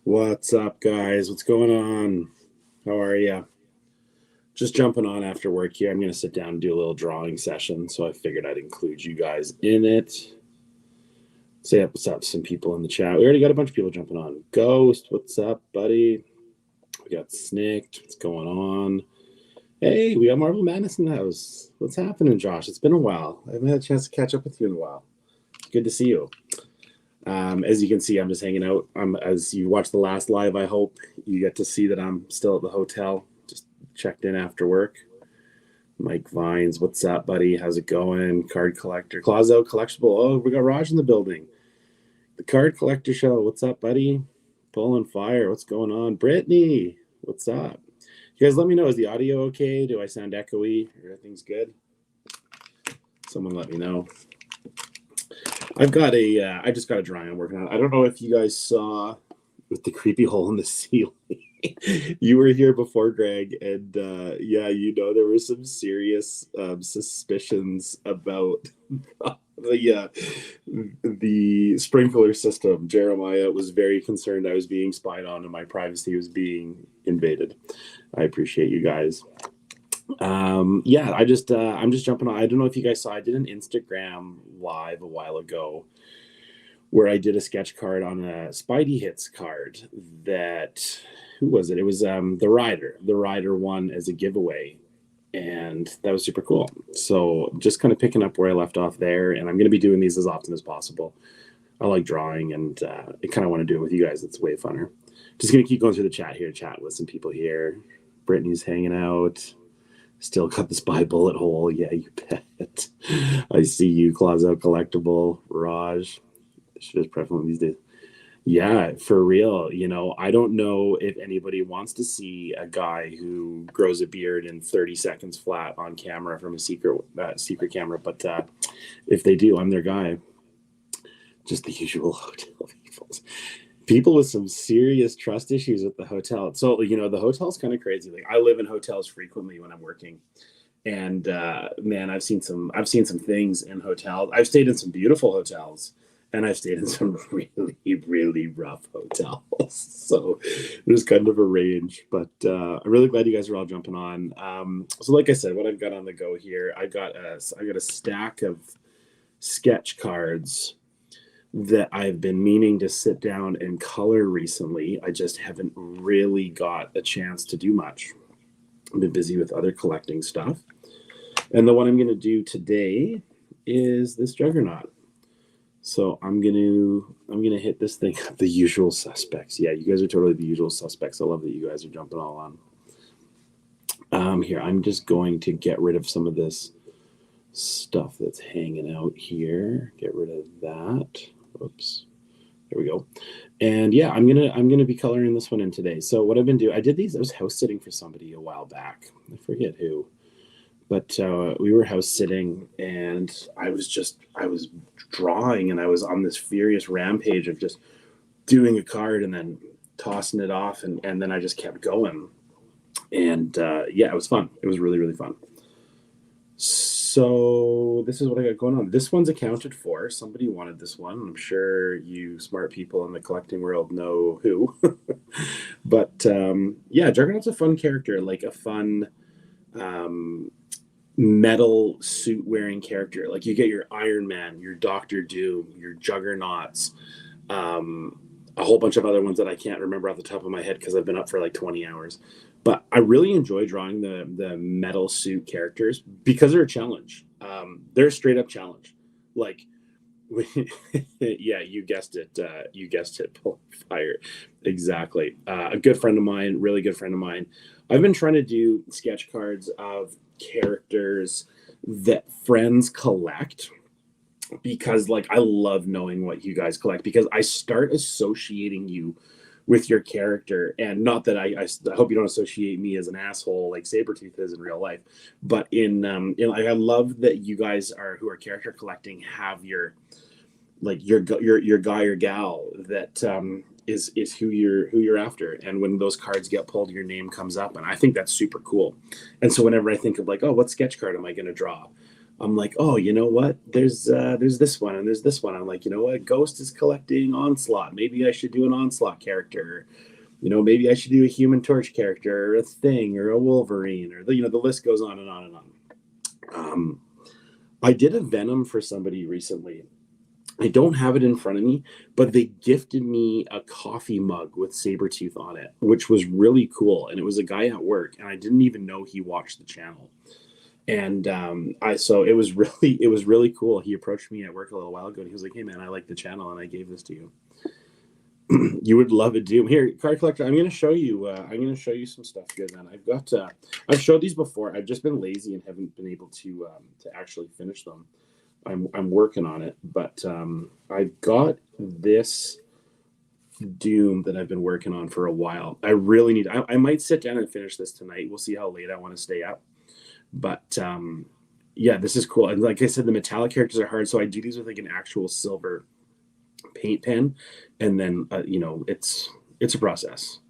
What's up, guys? What's going on? How are you? Just jumping on after work here. I'm going to sit down and do a little drawing session, so I figured I'd include you guys in it. Say what's up to some people in the chat. We already got a bunch of people jumping on. Ghost, what's up, buddy? We got Snicked. What's going on? Hey, we got Marvel Madness in the house. What's happening, Josh? It's been a while. I haven't had a chance to catch up with you in a while. Good to see you. As you can see, I'm just hanging out. As you watch the last live, I hope you get to see that I'm still at the hotel. Just checked in after work. Mike Vines, what's up, buddy? How's it going? Card collector, Closet collectible. Oh, we got Raj in the building. The card collector show. What's up, buddy? Pulling fire. What's going on? Brittany, what's up? You guys, let me know. Is the audio okay? Do I sound echoey? Everything's good? Someone let me know. I just got a drawing I'm working on. I don't know if you guys saw with the creepy hole in the ceiling. You were here before, Greg, and there were some serious suspicions about the sprinkler system. Jeremiah was very concerned I was being spied on and my privacy was being invaded. I appreciate you guys. I'm just jumping on. I don't know if you guys saw, I did an Instagram live a while ago where I did a sketch card on a Spidey Hits card that, who was it? It was the Rider won as a giveaway, and that was super cool. So just kind of picking up where I left off there, and I'm going to be doing these as often as possible. I like drawing, and I kind of want to do it with you guys. It's way funner. Just going to keep going through the chat here, chat with some people here. Brittany's hanging out. Still got the spy bullet hole. Yeah, you bet. I see you, Closet Collectible, Raj. Should have preference these days. Yeah, for real. I don't know if anybody wants to see a guy who grows a beard in 30 seconds flat on camera from a secret camera, but if they do, I'm their guy. Just the usual hotel people with some serious trust issues at the hotel. So, the hotel's kind of crazy. Like, I live in hotels frequently when I'm working. And man, I've seen some things in hotels. I've stayed in some beautiful hotels, and I've stayed in some really, really rough hotels. So there's kind of a range. But I'm really glad you guys are all jumping on. So like I said, what I've got on the go here, I got a stack of sketch cards that I've been meaning to sit down and color recently. I just haven't really got a chance to do much. I've been busy with other collecting stuff. And the one I'm going to do today is this Juggernaut. So I'm gonna hit this thing. The usual suspects. Yeah, you guys are totally the usual suspects. I love that you guys are jumping all on. Here, I'm just going to get rid of some of this stuff that's hanging out here. Get rid of that. Oops. There we go. And yeah, I'm gonna be coloring this one in today. So what I've been doing, I was house sitting for somebody a while back. I forget who, but we were house sitting, and I was drawing, and I was on this furious rampage of just doing a card and then tossing it off, and then I just kept going. And it was fun. It was really, really fun. So this is what I got going on. This one's accounted for. Somebody wanted this one. I'm sure you smart people in the collecting world know who. But Juggernaut's a fun character, like a fun metal suit wearing character. Like, you get your Iron Man, your Doctor Doom, your Juggernauts, a whole bunch of other ones that I can't remember off the top of my head because I've been up for like 20 hours. But I really enjoy drawing the metal suit characters because they're a challenge. They're a straight up challenge. Like, yeah, you guessed it. Pull fire. Exactly. A good friend of mine, really good friend of mine. I've been trying to do sketch cards of characters that friends collect, because like, I love knowing what you guys collect, because I start associating you with your character. And not that I hope you don't associate me as an asshole like Sabretooth is in real life, but I love that you guys who are character collecting have your guy or gal that is who you're after. And when those cards get pulled, your name comes up, and I think that's super cool. And so whenever I think of like, oh, what sketch card am I going to draw? I'm like, oh, you know what? There's this one and there's this one. I'm like, you know what? Ghost is collecting Onslaught. Maybe I should do an Onslaught character. You know, maybe I should do a Human Torch character, or a Thing, or a Wolverine, or the list goes on and on and on. I did a Venom for somebody recently. I don't have it in front of me, but they gifted me a coffee mug with Sabretooth on it, which was really cool. And it was a guy at work, and I didn't even know he watched the channel. And so it was really cool. He approached me at work a little while ago, and he was like, "Hey man, I like the channel, and I gave this to you. You would love a Doom. Here, Card Collector. I'm gonna show you. I'm gonna show you some stuff here. Then I've got. I've showed these before. I've just been lazy and haven't been able to actually finish them. I'm working on it, but I've got this Doom that I've been working on for a while. I really need. I might sit down and finish this tonight. We'll see how late I want to stay up. But yeah, this is cool. And like I said, the metallic characters are hard, so I do these with like an actual silver paint pen, and then it's a process.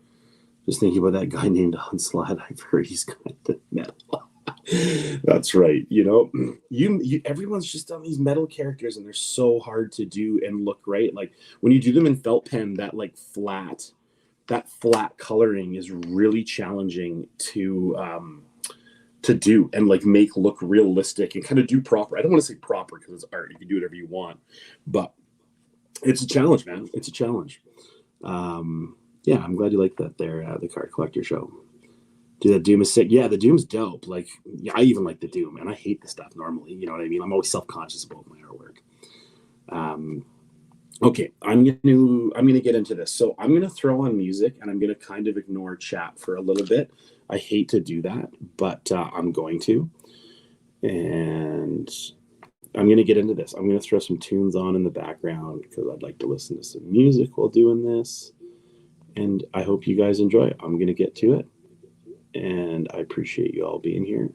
Just thinking about that guy named Onslaught. I've heard he's kind of metal. That's right. You everyone's just done these metal characters, and they're so hard to do and look right. Like when you do them in felt pen, that flat coloring is really challenging to do and like make look realistic and kind of do proper. I don't want to say proper because it's art. You can do whatever you want, but it's a challenge, man. It's a challenge. Yeah, I'm glad you like that there, the Card Collector show. Dude, that Doom is sick. Yeah, the Doom's dope. Like, yeah, I even like the Doom, and I hate the stuff normally. You know what I mean? I'm always self-conscious about my artwork. Okay, I'm gonna get into this. So I'm gonna throw on music, and I'm gonna kind of ignore chat for a little bit. I hate to do that, but I'm going to. And I'm going to get into this. I'm going to throw some tunes on in the background because I'd like to listen to some music while doing this. And I hope you guys enjoy it. I'm going to get to it. And I appreciate you all being here.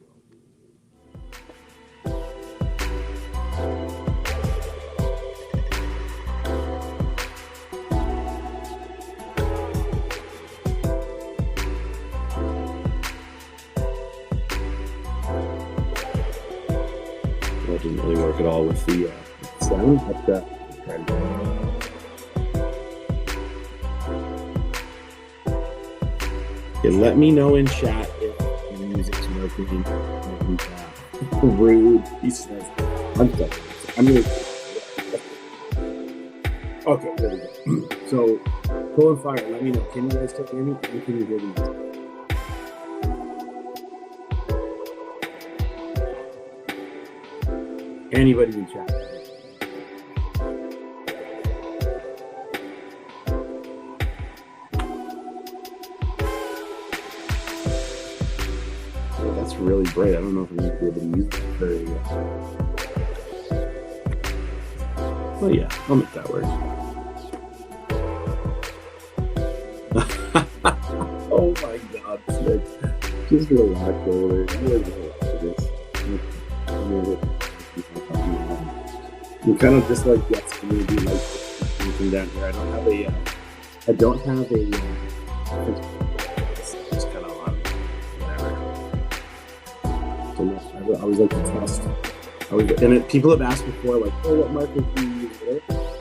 That didn't really work at all with the sound, but okay, let me know in chat if the music's working. Rude, he says. I'm stuck. I'm gonna. Okay, there we go. So, pull and fire. Let me know. Can you guys still hear me? Or can you hear me? Anybody in chat? Oh, that's really bright. I don't know if I'm going to be able to use that very well. Well, yeah, I'll make that work. Oh my God, Snake. Just relax over there. You guys relax for this. You kind of just like, yes, I'm going to do like something down here. I don't have a it's kind of on whatever. So I was like to test. People have asked before, like, oh, what markers do you use?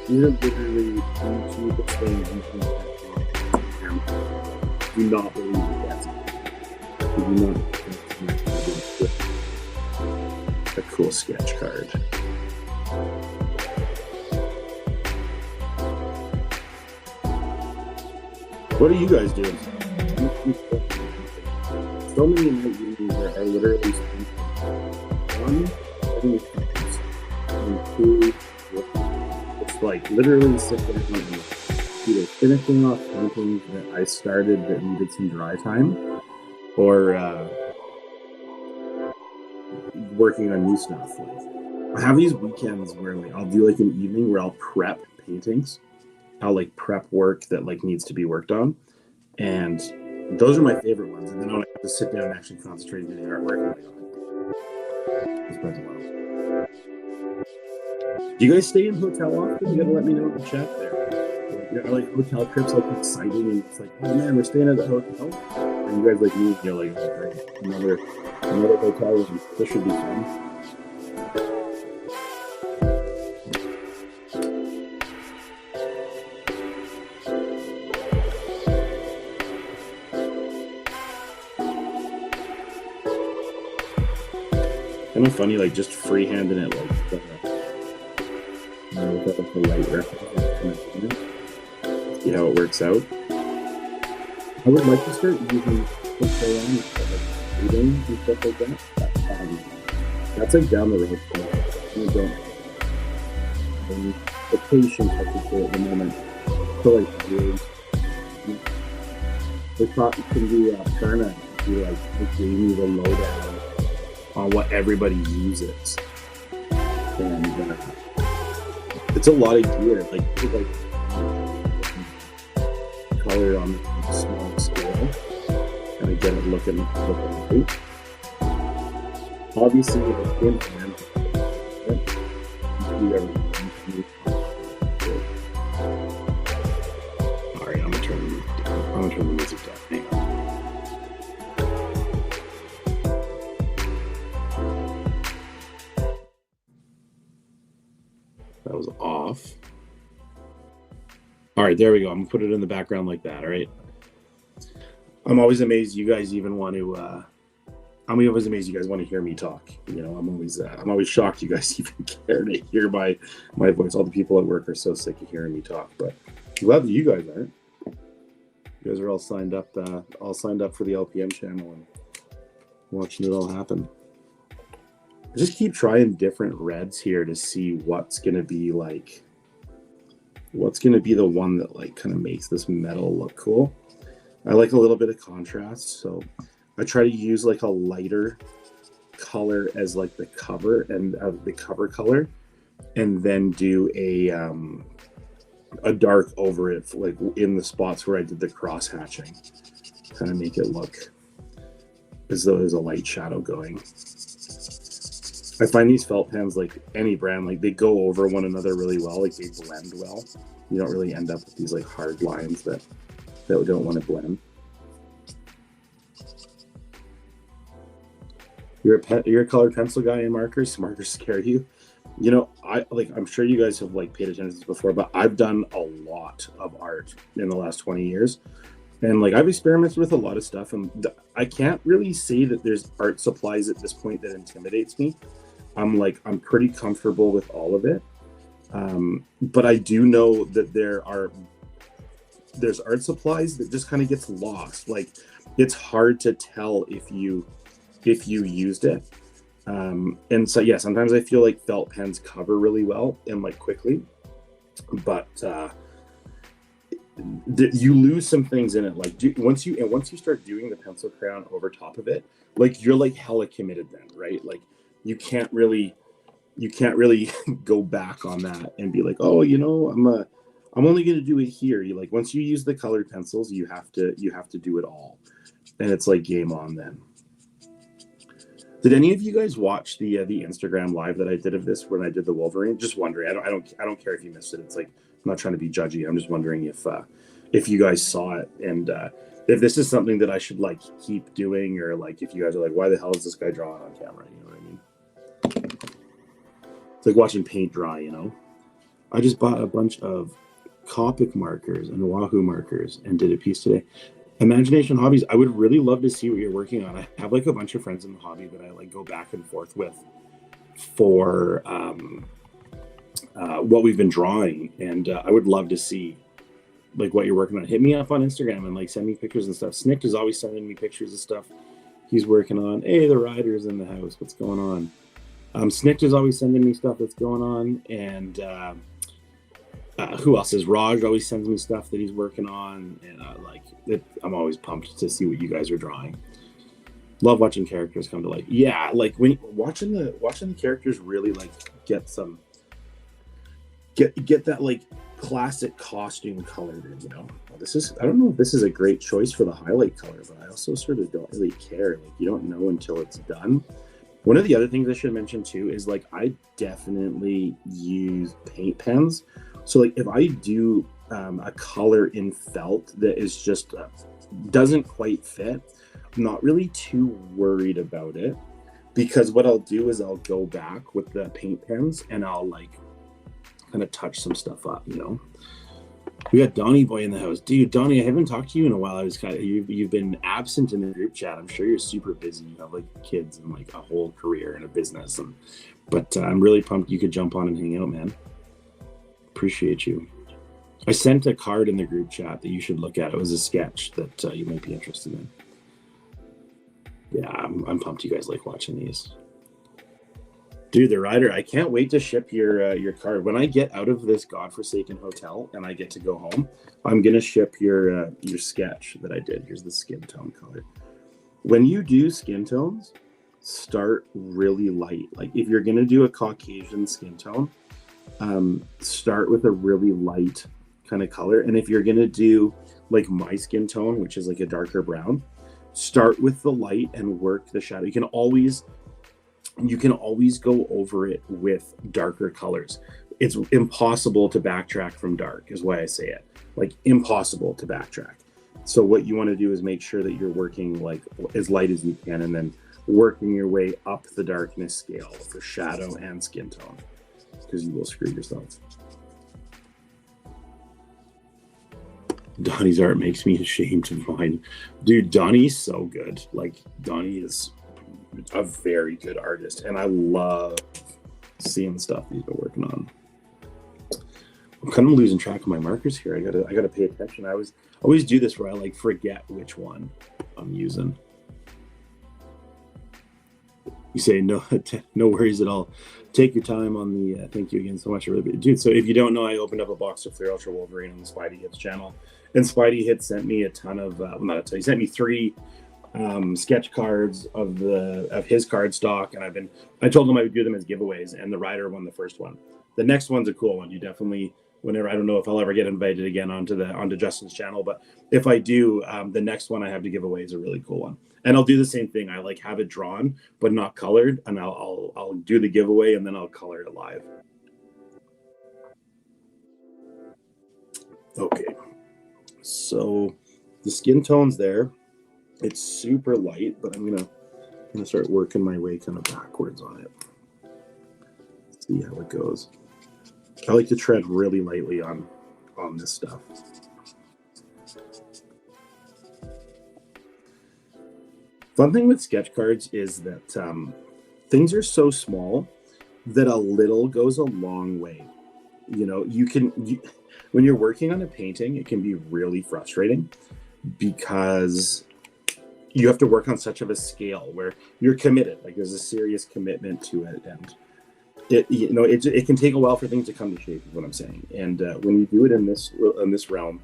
These are literally YouTube things you can do not believe that. Do not a cool sketch card. What are you guys doing? So many night meetings are literally one, and two, it's like literally sit there and either finishing off paintings that I started that needed some dry time, or working on new stuff. Like, I have these weekends where like I'll do like an evening where I'll prep paintings. I'll like prep work that like needs to be worked on, and those are my favorite ones. And then I'll have to sit down and actually concentrate on the artwork. Do you guys stay in hotel often? You gotta let me know in the chat there. Are like hotel trips like exciting and it's like, oh man, we're staying at a hotel, and you guys like me, you're like, oh, great, another hotel room. This should be fun. Kind of funny, like just freehanding it, like without the light reference. See how it works out. I would like to start using crayon like reading and stuff like that. That's like down the road. I don't the patience I could say at the moment. So like really, they thought it can be Perna be like gave me the lowdown on what everybody uses, and it's a lot of gear. Like color on a small scale, and again, it looking great. Obviously, with a thin hand, do everything. All right, I'm gonna turn the music down. Hang on. That was off. All right, there we go. I'm gonna put it in the background like that. All right. I'm always amazed you guys even want to. I'm always amazed you guys want to hear me talk. You know, I'm always shocked you guys even care to hear my voice. All the people at work are so sick of hearing me talk, but I'm glad that you guys aren't. You guys are all signed up for the LPM channel and watching it all happen. I just keep trying different reds here to see what's gonna be the one that like kind of makes this metal look cool. I like a little bit of contrast, so I try to use like a lighter color as like the cover and the cover color, and then do a dark over it, like in the spots where I did the cross hatching, kind of make it look as though there's a light shadow going. I find these felt pens, like any brand, like they go over one another really well, like they blend well. You don't really end up with these like hard lines that don't want to blend. You're a colored pencil guy and markers. Markers scare you. You know, I'm sure you guys have like paid attention to this before, but I've done a lot of art in the last 20 years. And like I've experimented with a lot of stuff, and I can't really say that there's art supplies at this point that intimidates me. I'm pretty comfortable with all of it. But I do know that there's art supplies that just kind of gets lost. Like it's hard to tell if you used it. And so yeah, sometimes I feel like felt pens cover really well and like quickly, but you lose some things in it. Like once you start doing the pencil crayon over top of it, like you're like hella committed then, right? Like you can't really go back on that and be like, oh, you know, I'm only going to do it here. You like, once you use the colored pencils, you have to do it all. And it's like game on then. Did any of you guys watch the Instagram live that I did of this when I did the Wolverine? Just wondering. I don't care if you missed it. It's like, I'm not trying to be judgy. I'm just wondering if you guys saw it, and if this is something that I should like keep doing, or like if you guys are like, why the hell is this guy drawing on camera? You know what I mean? It's like watching paint dry, you know? I just bought a bunch of Copic markers and Wahoo markers and did a piece today. Imagination Hobbies, I would really love to see what you're working on. I have like a bunch of friends in the hobby that I like go back and forth with for what we've been drawing, and I would love to see like what you're working on. Hit me up on Instagram and like send me pictures and stuff. Snick is always sending me pictures of stuff he's working on. Hey, the rider's in the house. What's going on? Snick is always sending me stuff that's going on, and who else is Raj always sends me stuff that he's working on, and I'm always pumped to see what you guys are drawing. Love watching characters come to life. Yeah, like when watching the characters really like get that like classic costume colored in, you know. I don't know if this is a great choice for the highlight color, but I also sort of don't really care. Like you don't know until it's done. One of the other things I should mention too is like I definitely use paint pens. So like if I do a color in felt that is just doesn't quite fit, I'm not really too worried about it, because what I'll do is I'll go back with the paint pens and I'll like kind of touch some stuff up, you know. We got Donnie Boy in the house. Dude, Donnie, I haven't talked to you in a while. I was kind of, you've been absent in the group chat. I'm sure you're super busy. You have like kids and like a whole career and a business. But I'm really pumped you could jump on and hang out, man. Appreciate you. I sent a card in the group chat that you should look at. It was a sketch that you might be interested in. Yeah, I'm pumped you guys like watching these. Dude, the rider, I can't wait to ship your card. When I get out of this godforsaken hotel and I get to go home, I'm gonna ship your sketch that I did. Here's the skin tone color. When you do skin tones, start really light. Like if you're gonna do a Caucasian skin tone, start with a really light kind of color. And if you're gonna do like my skin tone, which is like a darker brown, start with the light and work the shadow. You can always go over it with darker colors. It's impossible to backtrack from dark, is why I say it. Like impossible to backtrack. So what you want to do is make sure that you're working like as light as you can, and then working your way up the darkness scale for shadow and skin tone, because you will screw yourself. Donnie's art makes me ashamed of mine. Dude, Donnie's so good. Like Donnie is a very good artist, and I love seeing the stuff he's been working on. I'm kind of losing track of my markers here. I gotta pay attention. I always do this where I like forget which one I'm using. You say no worries at all. Take your time on the thank you again so much. I really dude. So if you don't know, I opened up a box of Flare Ultra Wolverine on the Spidey Hits channel, and Spidey Hits sent me a ton of he sent me 3 sketch cards of his card stock, and I told him I would do them as giveaways, and the rider won the first one. The next one's a cool one. You definitely, whenever, I don't know if I'll ever get invited again onto Justin's channel, but if I do, the next one I have to give away is a really cool one. And I'll do the same thing. I like have it drawn but not colored, and I'll do the giveaway and then I'll color it live. Okay, so the skin tone's there. It's super light, but I'm gonna start working my way kind of backwards on it. See how it goes. I like to tread really lightly on this stuff. Fun thing with sketch cards is that things are so small that a little goes a long way. You know, when you're working on a painting, it can be really frustrating because you have to work on such of a scale where you're committed. Like there's a serious commitment to it, and it can take a while for things to come to shape, is what I'm saying. And when you do it in this realm,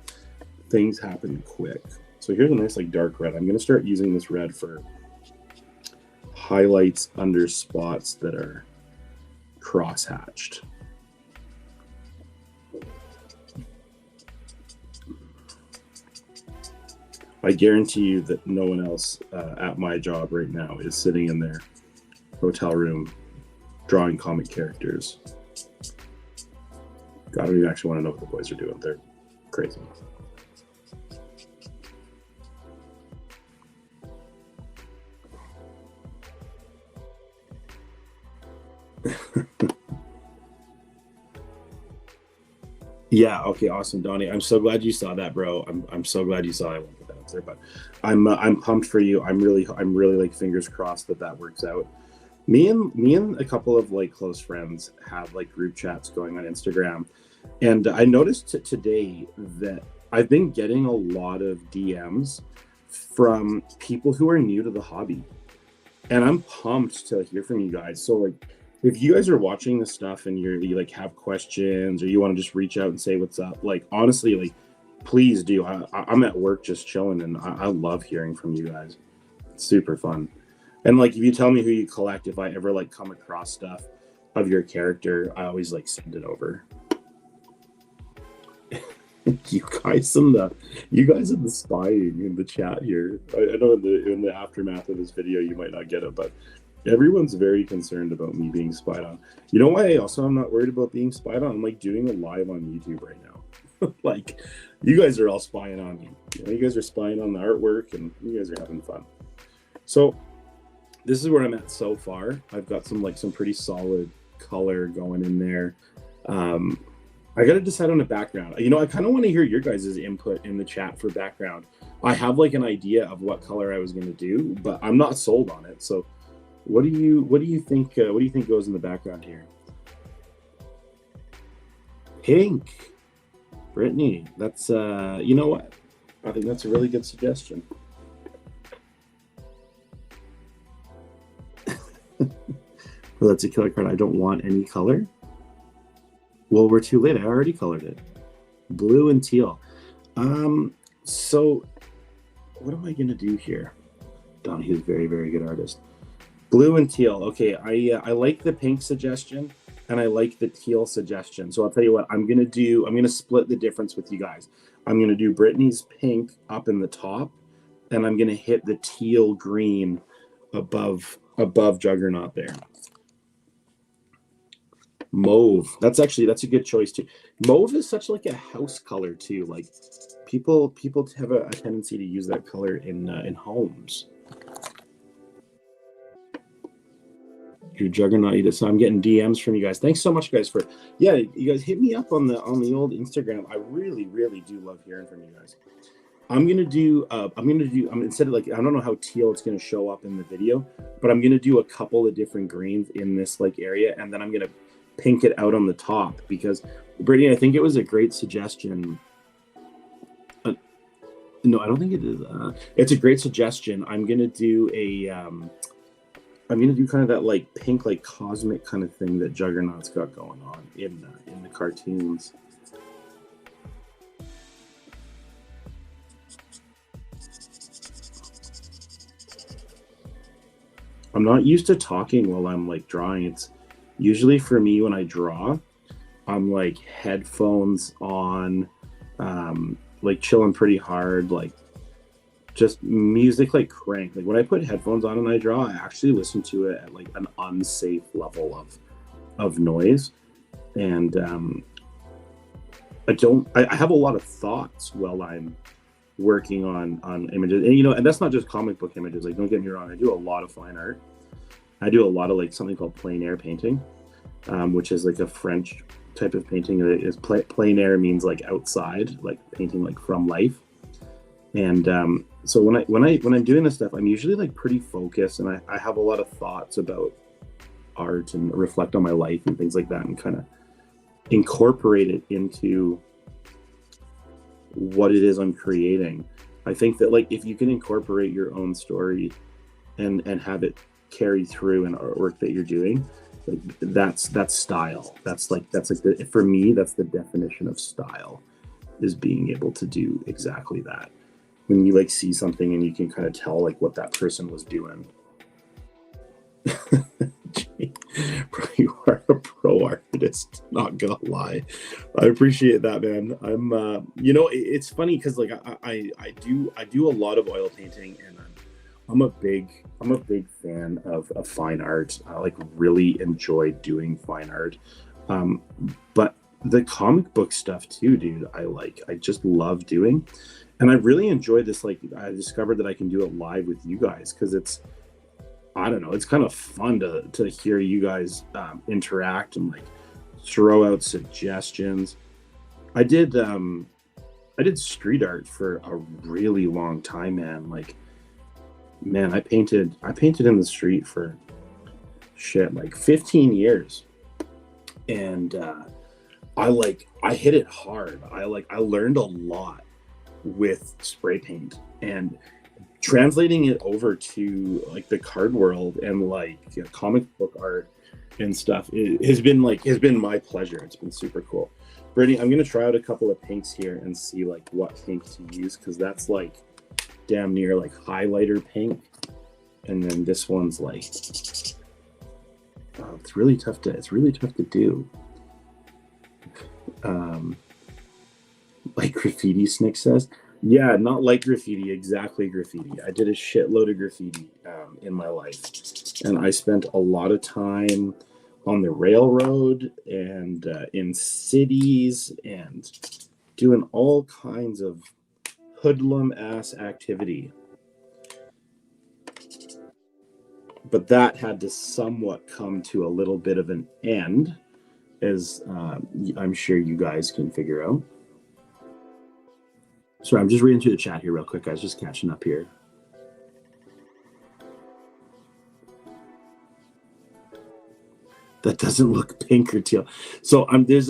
things happen quick. So here's a nice like dark red. I'm going to start using this red for highlights under spots that are cross-hatched. I guarantee you that no one else at my job right now is sitting in their hotel room drawing comic characters. God, I don't even actually want to know what the boys are doing. They're crazy. Yeah, okay, awesome, Donnie. I'm so glad you saw that, bro. I'm so glad you saw it. I won't put that up there, but I'm pumped for you. I'm really like fingers crossed that works out. Me and a couple of like close friends have like group chats going on Instagram, and I noticed today that I've been getting a lot of DMs from people who are new to the hobby, and I'm pumped to hear from you guys. So like, if you guys are watching this stuff and you like have questions or you want to just reach out and say what's up, like honestly, like please do. I'm at work just chilling, and I love hearing from you guys. It's super fun. And like if you tell me who you collect, if I ever like come across stuff of your character, I always like send it over. You guys in the spying in the chat here. I know in the aftermath of this video you might not get it, but everyone's very concerned about me being spied on. You know why I'm not worried about being spied on? I'm like doing a live on YouTube right now. Like you guys are all spying on me. You guys are spying on the artwork, and you guys are having fun. So this is where I'm at so far. I've got some pretty solid color going in there. I got to decide on a background. I kind of want to hear your guys' input in the chat for background. I have like an idea of what color I was going to do, but I'm not sold on it. So what do you think? What do you think goes in the background here? Pink. Brittany, that's you know what? I think that's a really good suggestion. Well, that's a killer card. I don't want any color. Well, we're too late. I already colored it. Blue and teal. So what am I gonna do here? Donnie's a very, very good artist. Blue and teal. Okay, I like the pink suggestion and I like the teal suggestion. So I'll tell you what I'm gonna split the difference with you guys. I'm gonna do Brittany's pink up in the top, and I'm gonna hit the teal green above Juggernaut there. Mauve. That's a good choice too. Mauve is such like a house color too. Like people have a tendency to use that color in homes. Your Juggernaut. So I'm getting DMs from you guys. Thanks so much, guys, you guys hit me up on the old Instagram. I really do love hearing from you guys. I'm gonna do instead of like, I don't know how teal it's gonna show up in the video, but I'm gonna do a couple of different greens in this like area, and then I'm gonna pink it out on the top, because Brittany, I think it was a great suggestion. No, I don't think it is. It's a great suggestion. I'm gonna do kind of that like pink, like cosmic kind of thing that Juggernaut's got going on in the cartoons. I'm not used to talking while I'm like drawing. It's usually for me when I draw, I'm like headphones on, like chilling pretty hard, like just music like crank. Like when I put headphones on and I draw, I actually listen to it at like an unsafe level of noise. And I have a lot of thoughts while I'm working on images, and that's not just comic book images. Like, don't get me wrong, I do a lot of fine art. I do a lot of like something called plein air painting, which is like a French type of painting. It is plein air means like outside, like painting like from life. And so when I'm doing this stuff, I'm usually like pretty focused, and I have a lot of thoughts about art and reflect on my life and things like that, and kind of incorporate it into what it is I'm creating. I think that like if you can incorporate your own story and have it carry through in artwork that you're doing, like that's style. That's like for me, that's the definition of style, is being able to do exactly that. When you like see something and you can kind of tell like what that person was doing. Bro, you are a pro artist, not gonna lie. I appreciate that, man. I'm it's funny because like I do a lot of oil painting, and I'm a big fan of fine art. I like really enjoy doing fine art, but the comic book stuff too, dude, I just love doing. And I really enjoy this. Like, I discovered that I can do it live with you guys, because it's, I don't know, it's kind of fun to hear you guys interact and like throw out suggestions. I did street art for a really long time, man. Like, man, I painted in the street for like 15 years, and I hit it hard. I learned a lot with spray paint, and translating it over to like the card world and like comic book art and stuff, it has been my pleasure. It's been super cool. Brittany, I'm gonna try out a couple of pinks here and see like what pink to use, because that's like damn near like highlighter pink, and then this one's like, oh, it's really tough to do. Like graffiti, Snick says. Yeah, not like graffiti, exactly graffiti. I did a shitload of graffiti in my life, and I spent a lot of time on the railroad and in cities and doing all kinds of hoodlum ass activity. but that had to somewhat come to a little bit of an end, as I'm sure you guys can figure out. Sorry, I'm just reading through the chat here real quick, guys, just catching up here. That doesn't look pink or teal. So there's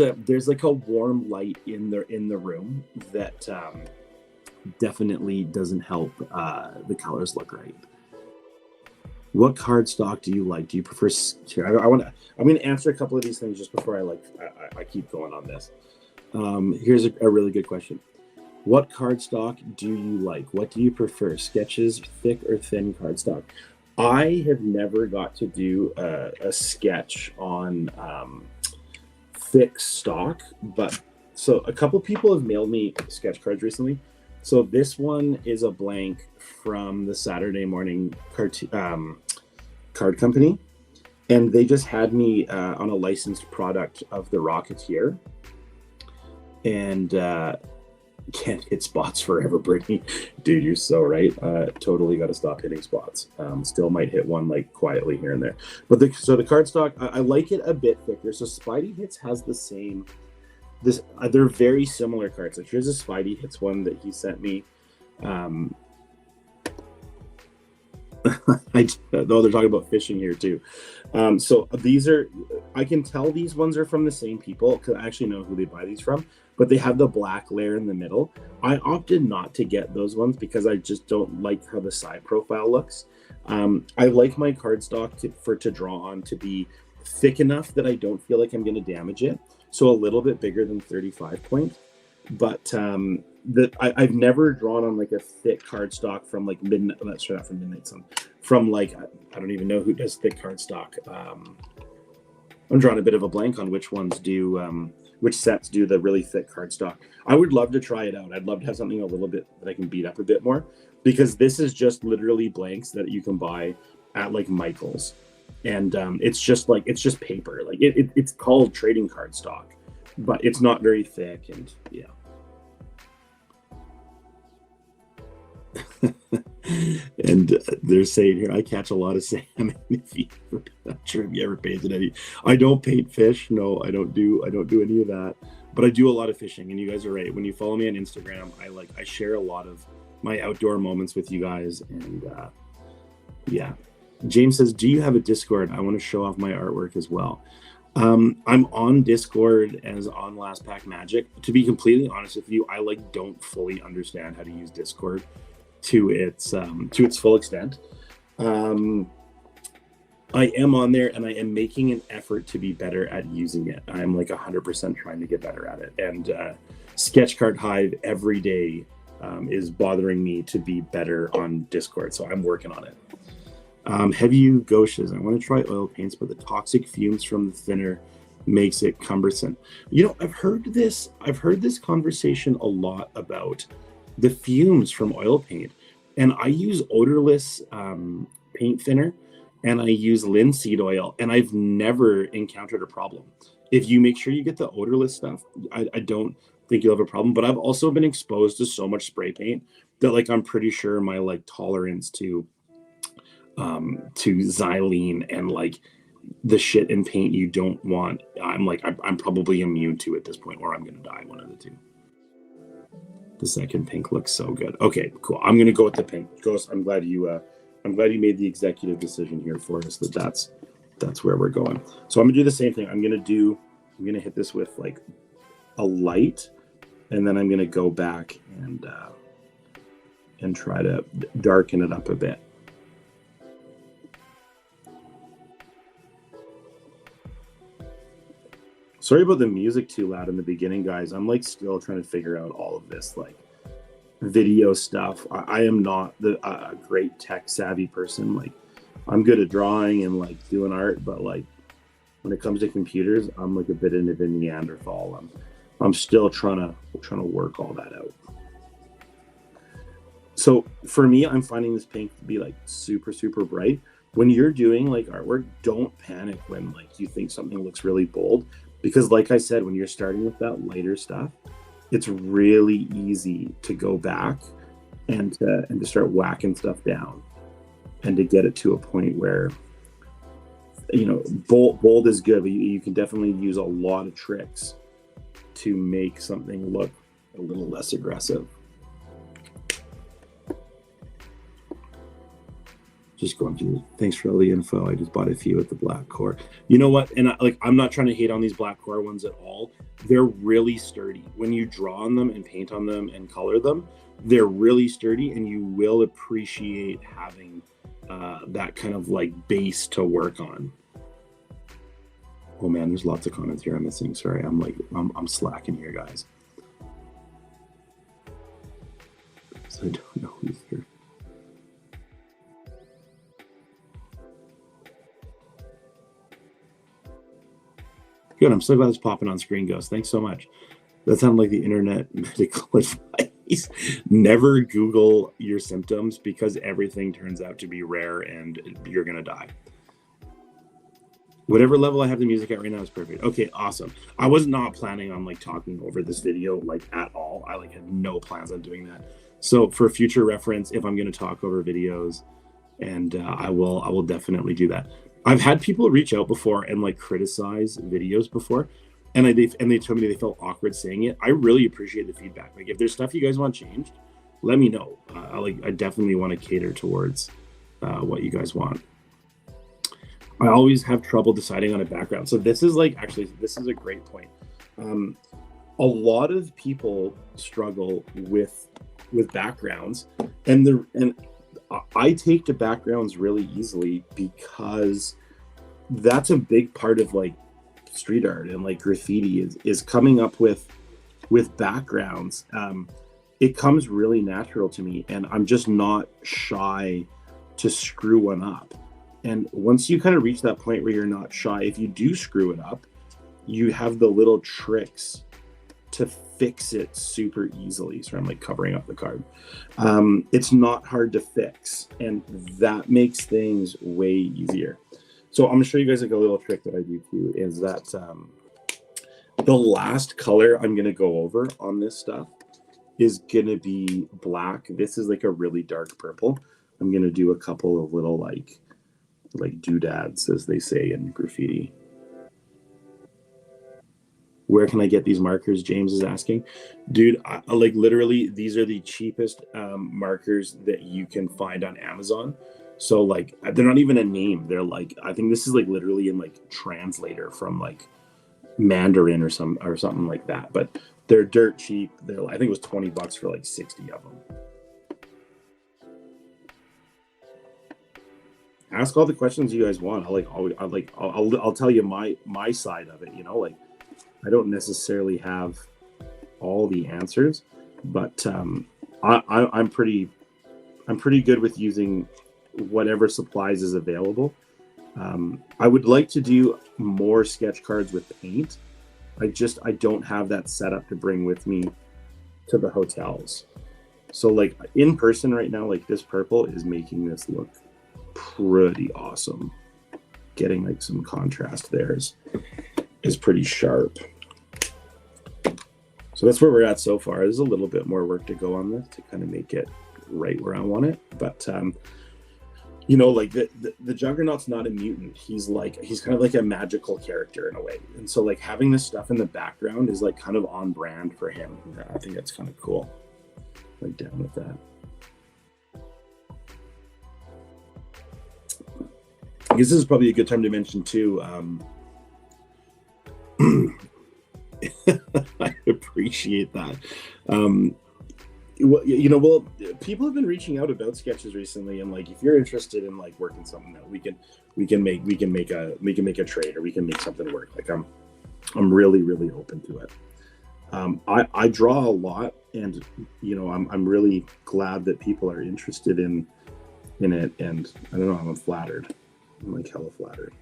like a warm light in the room that definitely doesn't help the colors look right. What cardstock do you like? Do you prefer? Here, I'm going to answer a couple of these things just before I keep going on this. Here's a really good question. What cardstock do you like? What do you prefer? Sketches, thick or thin cardstock? I have never got to do a sketch on thick stock, but so a couple people have mailed me sketch cards recently. So this one is a blank from the Saturday Morning card company, and they just had me on a licensed product of the Rocketeer, and can't hit spots forever, Brittany. Dude, you're so right. Totally got to stop hitting spots. Still might hit one like quietly here and there, but the cardstock, I like it a bit thicker. So Spidey Hits has the same. They're very similar cards. Like here's a Spidey Hits one that he sent me. They're talking about fishing here too. So these are, I can tell these ones are from the same people because I actually know who they buy these from, but they have the black layer in the middle. I opted not to get those ones because I just don't like how the side profile looks. I like my cardstock to draw on to be thick enough that I don't feel like I'm going to damage it. So a little bit bigger than 35 point, but I've never drawn on like a thick cardstock from like Midnight. That's not from Midnight Sun. From like I don't even know who does thick cardstock. I'm drawing a bit of a blank on which ones do which sets do the really thick cardstock. I would love to try it out. I'd love to have something a little bit that I can beat up a bit more, because this is just literally blanks that you can buy at like Michael's. And it's just paper. Like it's called trading cardstock, but it's not very thick. And yeah. And they're saying here, I catch a lot of salmon. Not sure if you ever painted any. I don't paint fish. No, I don't do any of that. But I do a lot of fishing. And you guys are right. When you follow me on Instagram, I share a lot of my outdoor moments with you guys. And yeah. James says, do you have a Discord? I want to show off my artwork as well. I'm on Discord as on Last Pack Magic. To be completely honest with you, I don't fully understand how to use Discord to its full extent. I am on there and I am making an effort to be better at using it. I'm 100% trying to get better at it. And Sketch Card Hive every day is bothering me to be better on Discord. So I'm working on it. Heavy gauches. I want to try oil paints, but the toxic fumes from the thinner makes it cumbersome. I've heard this conversation a lot about the fumes from oil paint, and I use odorless paint thinner, and I use linseed oil, and I've never encountered a problem. If you make sure you get the odorless stuff, I don't think you'll have a problem. But I've also been exposed to so much spray paint that I'm pretty sure my tolerance to xylene and the shit in paint you don't want, I'm probably immune to at this point, or I'm gonna die, one of the two. The second pink looks so good. Okay, cool. I'm gonna go with the pink. Ghost, I'm glad you made the executive decision here for us that's where we're going. So I'm gonna do the same thing. I'm gonna hit this with a light, and then I'm gonna go back and try to darken it up a bit. Sorry about the music too loud in the beginning, guys. I'm still trying to figure out all of this video stuff. I am not a great tech savvy person. I'm good at drawing and doing art, but when it comes to computers, I'm a bit of a Neanderthal. I'm still trying to work all that out. So for me, I'm finding this pink to be super, super bright. When you're doing artwork, don't panic when you think something looks really bold. Because like I said, when you're starting with that lighter stuff, it's really easy to go back and to start whacking stuff down and to get it to a point where bold is good, but you can definitely use a lot of tricks to make something look a little less aggressive. Just going through. Thanks for all the info. I just bought a few at the black core. You know what? And I'm not trying to hate on these black core ones at all. They're really sturdy. When you draw on them and paint on them and color them, they're really sturdy, and you will appreciate having that kind of like base to work on. Oh man, there's lots of comments here I'm missing. Sorry, I'm slacking here, guys. So I don't know who's here. Good. I'm so glad it's popping on screen, Ghost. Thanks so much. That sounded like the internet medical advice. Never Google your symptoms, because everything turns out to be rare and you're going to die. Whatever level I have the music at right now is perfect. Okay, awesome. I was not planning on like talking over this video like at all. I like had no plans on doing that. So for future reference, if I'm going to talk over videos, and I will definitely do that. I've had people reach out before and like criticize videos before, and they told me they felt awkward saying it. I really appreciate the feedback. Like if there's stuff you guys want changed, let me know. I definitely want to cater towards what you guys want. I always have trouble deciding on a background. So this is a great point. A lot of people struggle with backgrounds, and I take to backgrounds really easily, because that's a big part of like street art and like graffiti is coming up with backgrounds. It comes really natural to me, and I'm just not shy to screw one up. And once you kind of reach that point where you're not shy, if you do screw it up, you have the little tricks to fix it super easily. So I'm like covering up the card. It's not hard to fix, and that makes things way easier. So I'm gonna show you guys like a little trick that I do too, is that the last color I'm gonna go over on this stuff is gonna be black. This is like a really dark purple. I'm gonna do a couple of little like doodads, as they say in graffiti. Where can I get these markers? James is asking. Dude, like literally, these are the cheapest markers that you can find on Amazon. So like, they're not even a name. They're like, I think this is like literally in like translator from like Mandarin or something like that. But they're dirt cheap. I think it was $20 for like 60 of them. Ask all the questions you guys want. I'll tell you my side of it. You know, like, I don't necessarily have all the answers, but I'm pretty good with using whatever supplies is available. I would like to do more sketch cards with paint. I don't have that set up to bring with me to the hotels. So like in person right now, like this purple is making this look pretty awesome. Getting like some contrast there is pretty sharp. So that's where we're at so far. There's a little bit more work to go on this to kind of make it right where I want it. But you know, like the Juggernaut's not a mutant. He's kind of like a magical character in a way. And so like having this stuff in the background is like kind of on brand for him. I think that's kind of cool. Like down with that. I guess this is probably a good time to mention too. I appreciate that. People have been reaching out about sketches recently, and like if you're interested in like working something out, we can make a trade, or we can make something work. Like I'm really open to it. I draw a lot, and you know I'm really glad that people are interested in it, and I don't know, I'm flattered. I'm like hella flattered.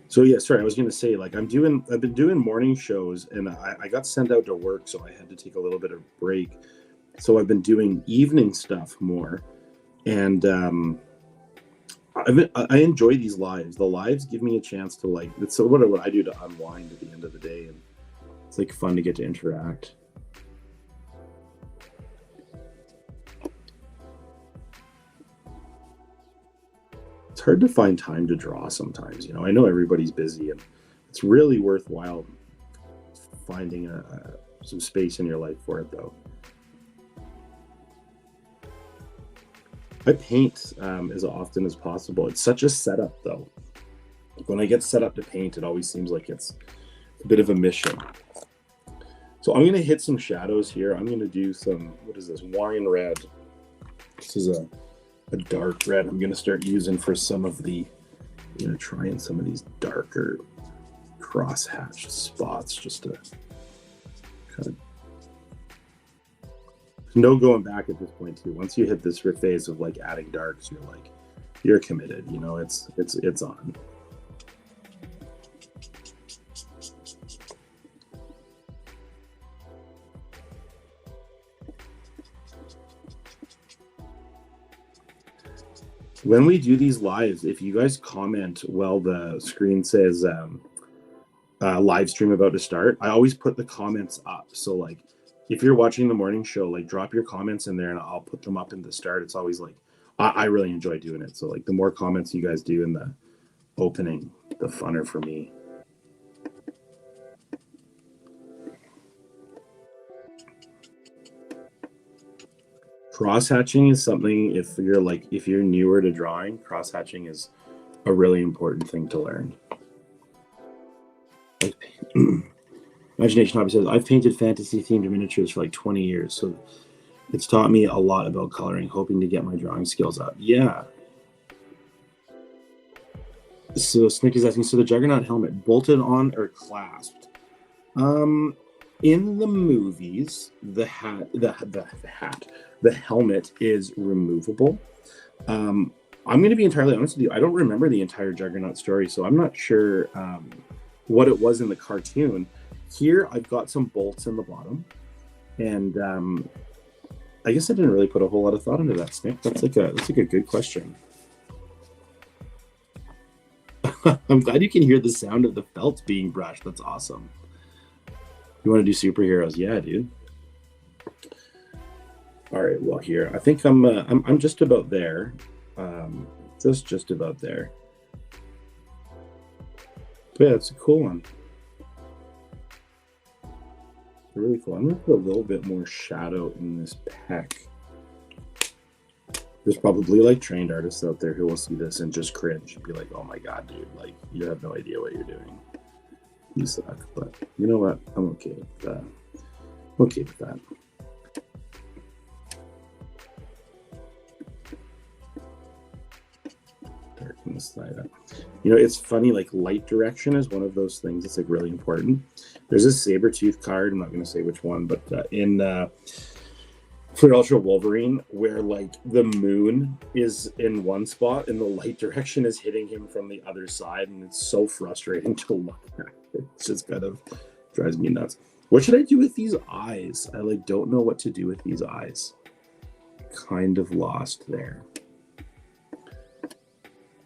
So yeah, sorry, I was gonna say, like I've been doing morning shows, and I got sent out to work, so I had to take a little bit of break. So I've been doing evening stuff more, and I enjoy these lives. The lives give me a chance to like, it's what I do to unwind at the end of the day, and it's like fun to get to interact. it's hard to find time to draw sometimes. You know, I know everybody's busy, and it's really worthwhile finding some space in your life for it, though. I paint as often as possible. It's such a setup, though. When I get set up to paint, it always seems like it's a bit of a mission. So I'm going to hit some shadows here. I'm going to do some, what is this, wine red. This is a dark red I'm going to start using for some of the, I'm going to try in some of these darker cross-hatched spots just to kind of, no going back at this point too. Once you hit this phase of like adding darks, you're committed, you know, it's on. When we do these lives, if you guys comment while the screen says live stream about to start, I always put the comments up. So like, if you're watching the morning show, like drop your comments in there and I'll put them up in the start. It's always like, I really enjoy doing it. So like the more comments you guys do in the opening, the funner for me. Cross-hatching is something, if you're newer to drawing, cross-hatching is a really important thing to learn. Imagination Hobby says, I've painted fantasy-themed miniatures for like 20 years, so it's taught me a lot about coloring, hoping to get my drawing skills up. Yeah. So Snick is asking, so the Juggernaut helmet, bolted on or clasped? In the movies, the helmet is removable. I'm going to be entirely honest with you. I don't remember the entire Juggernaut story, so I'm not sure what it was in the cartoon. Here, I've got some bolts in the bottom, and I guess I didn't really put a whole lot of thought into that, Snick. That's like a good question. I'm glad you can hear the sound of the felt being brushed. That's awesome. You want to do superheroes? Yeah, dude. All right. Well, here I think I'm just about there. Just about there. But yeah, it's a cool one. Really cool. I'm gonna put a little bit more shadow in this peck. There's probably like trained artists out there who will see this and just cringe and be like, "Oh my god, dude! Like you have no idea what you're doing. You suck." But you know what? I'm okay with that. I'm okay with that. Darken this side up. You know, it's funny, like light direction is one of those things that's like really important. There's a saber-tooth card, I'm not going to say which one, but in for Ultra Wolverine, where like the moon is in one spot and the light direction is hitting him from the other side, and it's so frustrating to look at. It just kind of drives me nuts. What should I do with these eyes? I like don't know what to do with these eyes. Kind of lost there.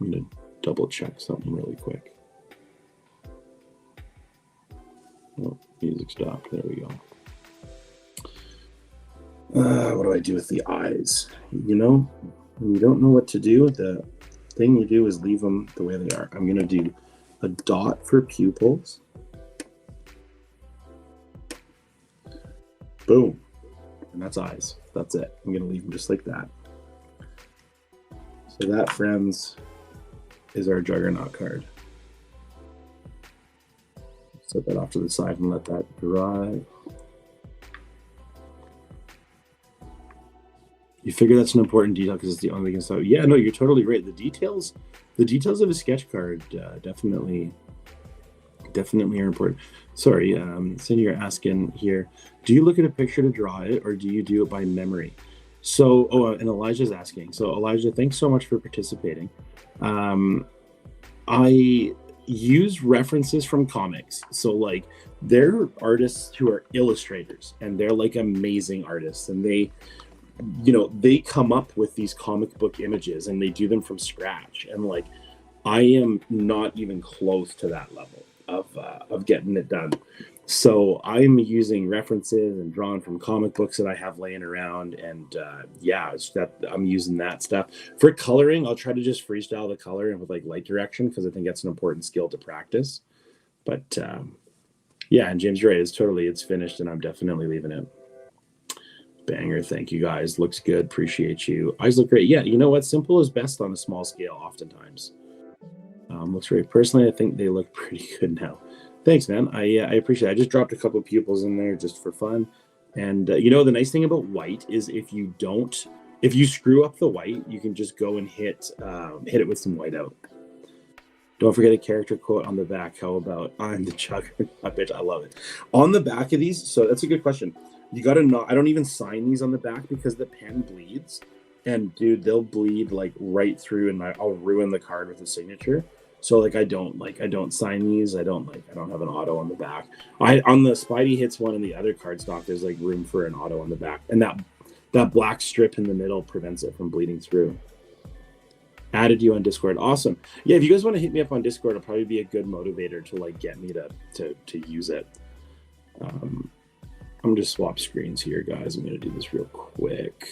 I'm going to double check something really quick. Oh, music stopped. There we go. What do I do with the eyes? You know, when you don't know what to do, the thing you do is leave them the way they are. I'm going to do a dot for pupils. Boom. And that's eyes. That's it. I'm going to leave them just like that. So that, friends, is our Juggernaut card. Set that off to the side and let that dry. You figure that's an important detail because it's the only thing that's out. Yeah, no, you're totally right. The details of a sketch card definitely are important. Sorry, Cindy, you're asking here, do you look at a picture to draw it or do you do it by memory? So, and Elijah's asking. So Elijah, thanks so much for participating. I use references from comics. So like there are artists who are illustrators and they're like amazing artists, and they come up with these comic book images and they do them from scratch. And like, I am not even close to that level of getting it done. So I'm using references and drawn from comic books that I have laying around, and yeah, it's that I'm using that stuff for coloring. I'll try to just freestyle the color and with like light direction because I think that's an important skill to practice. But yeah, and James, you're right. It's finished, and I'm definitely leaving it. Banger. Thank you guys. Looks good. Appreciate you. Eyes look great. Yeah, you know what? Simple is best on a small scale, oftentimes. Looks great. Personally, I think they look pretty good now. Thanks, man. I appreciate it. I just dropped a couple of pupils in there just for fun. And you know, the nice thing about white is if you screw up the white, you can just go and hit it with some white out. Don't forget a character quote on the back. How about I'm the Juggernaut, bitch? I love it. On the back of these, so that's a good question. You got to know. I don't even sign these on the back because the pen bleeds, and dude, they'll bleed like right through, and I'll ruin the card with a signature. So like I don't sign these. I don't have an auto on the back. On the Spidey Hits one and the other card stock, there's like room for an auto on the back, and that black strip in the middle prevents it from bleeding through. Added you on Discord. Awesome. Yeah, if you guys want to hit me up on Discord, it'll probably be a good motivator to like get me to use it. I'm gonna just swap screens here, guys. I'm gonna do this real quick.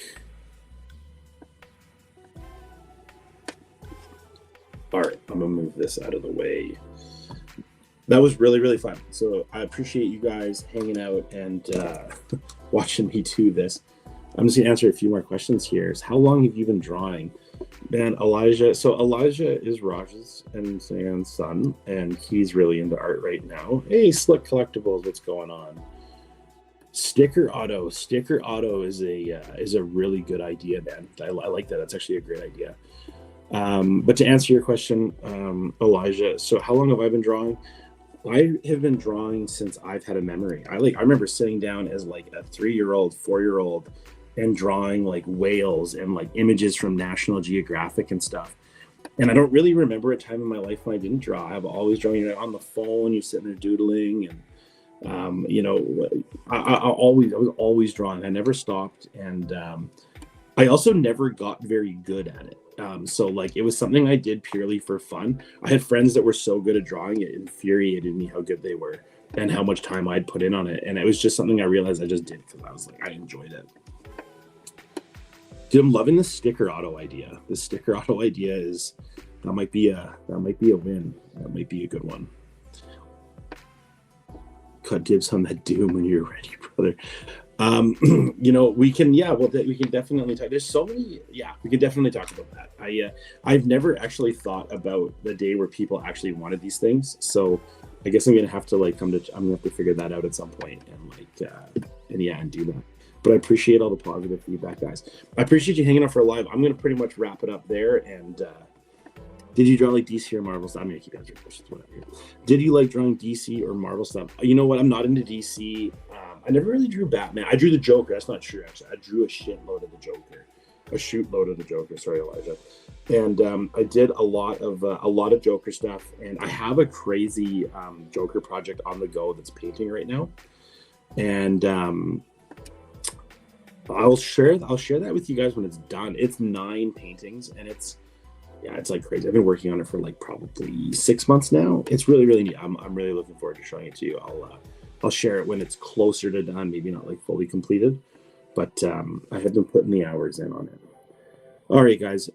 All right, I'm gonna move this out of the way. That was really, really fun. So I appreciate you guys hanging out and watching me do this. I'm just gonna answer a few more questions here. How long have you been drawing? Man, Elijah. So Elijah is Raj's and Sam's son, and he's really into art right now. Hey, Slick Collectibles, what's going on? Sticker auto is a really good idea, man. I like that. That's actually a great idea. But to answer your question, Elijah, so how long have I been drawing? I have been drawing since I've had a memory. I remember sitting down as like a 3-year-old, 4-year-old and drawing like whales and like images from National Geographic and stuff. And I don't really remember a time in my life when I didn't draw. I've always drawn, on the phone, you're sitting there doodling, and I was always drawing. I never stopped, and I also never got very good at it. So like it was something I did purely for fun. I had friends that were so good at drawing, it infuriated me how good they were and how much time I'd put in on it. And it was just something I realized I just did because I was like, I enjoyed it. Dude, I'm loving the sticker auto idea. The sticker auto idea that might be a win. That might be a good one. Cut dibs on that Doom when you're ready, brother. We can definitely talk. There's so many. Yeah, we can definitely talk about that. I've never actually thought about the day where people actually wanted these things. So I guess I'm gonna have to I'm gonna have to figure that out at some point and do that. But I appreciate all the positive feedback, guys. I appreciate you hanging out for a live. I'm gonna pretty much wrap it up there. And did you draw like DC or Marvel stuff? I'm gonna keep answering questions. Whatever. Did you like drawing DC or Marvel stuff? You know what? I'm not into DC. I never really drew Batman. I drew the Joker. That's not true, actually. I drew a shootload of the Joker. Sorry, Elijah. And I did a lot of Joker stuff. And I have a crazy Joker project on the go that's painting right now. And I'll share that with you guys when it's done. It's 9 paintings, and it's like crazy. I've been working on it for like probably 6 months now. It's really, really neat. I'm really looking forward to showing it to you. I'll share it when it's closer to done, maybe not like fully completed, but I have been putting the hours in on it. All right, guys,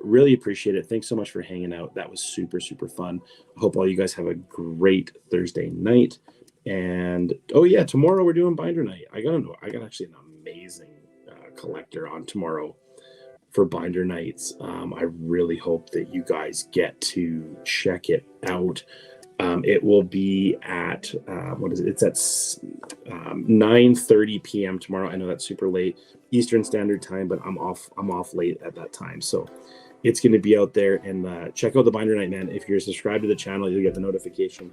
really appreciate it. Thanks so much for hanging out. That was super, super fun. I hope all you guys have a great Thursday night. And oh yeah, tomorrow we're doing binder night. I got actually an amazing collector on tomorrow for binder nights. I really hope that you guys get to check it out. It will be at it's at 9:30 p.m. tomorrow. I know that's super late Eastern Standard Time, but I'm off late at that time, so it's going to be out there. And check out the binder night, man. If you're subscribed to the channel, you'll get the notification.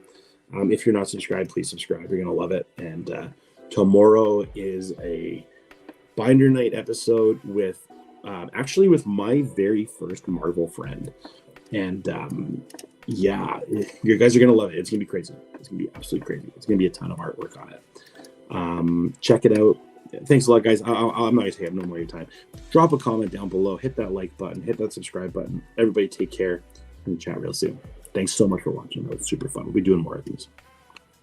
If you're not subscribed, please subscribe. You're going to love it. And tomorrow is a binder night episode with my very first Marvel friend. And yeah, you guys are going to love it. It's going to be crazy. It's going to be absolutely crazy. It's going to be a ton of artwork on it. Check it out. Thanks a lot, guys. I'm not going to take up no more of your time. Drop a comment down below. Hit that like button. Hit that subscribe button. Everybody take care. And chat real soon. Thanks so much for watching. That was super fun. We'll be doing more of these.